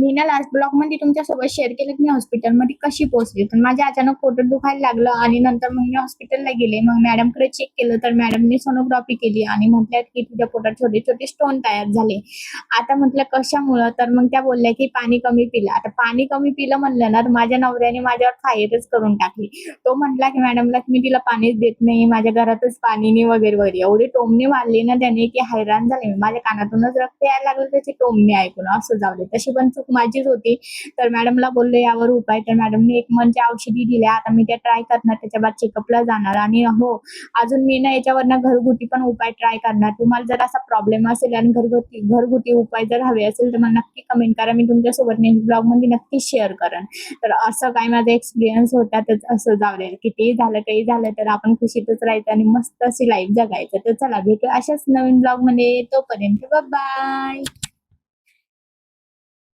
मी ना लास्ट ब्लॉगमध्ये तुमच्यासोबत शेअर केलं की मी हॉस्पिटलमध्ये कशी पोहोचली. तर माझ्या अचानक पोटात दुखायला लागलं आणि नंतर मग मी हॉस्पिटलला गेले. मग मॅडमकडे चेक केलं तर मॅडमनी सोनोग्राफी केली आणि म्हटल्यात की तुझ्या पोटात छोटे-छोटे स्टोन तयार झाले. आता म्हटलं कशामुळं? तर मग त्या बोलल्या की पाणी कमी पिलं. आता पाणी कमी पिलं म्हणलं ना, तर माझ्या नवऱ्याने माझ्यावर फायरच करून टाकली. तो म्हटला की मॅडमला की मी तिला पाणीच देत नाही, माझ्या घरातच पाणी नाही वगैरे, वगैरे. एवढी टोमणी मारली ना त्याने की हैराण झाले मी. माझ्या कानातूनच रक्त यायला लागलं त्याची टोमणी ऐकून. असं जाऊ दे. तशी पण चूक माझीच होती. तर मॅडमला बोलले यावर उपाय. तर मॅडमने 1 मंथच्या औषधी दिल्या. आता मी त्या ट्राय करणार. त्याच्या बाद चेकअपला जाणार आणि हो, अजून मी ना याच्यावरनं घरगुती पण उपाय ट्राय करणार. तुम्हाला जर असा प्रॉब्लेम असेल आणि घरगुती घरगुती उपाय जर हवे असेल तर मला नक्की कमेंट करा. मी तुमच्यासोबत नेक्स्ट ब्लॉगमध्ये नक्कीच शेअर करेन. तर असं काही माझा एक्सपिरियन्स होता. तर असं जाऊ दे. कितीही झालं, काही झालं तर आपण खुशीतच राहायचं आणि मस्त अशी लाईफ जगायचं. तर चला भेटू अशाच नवीन ब्लॉगमध्ये. तोपर्यंत बाय.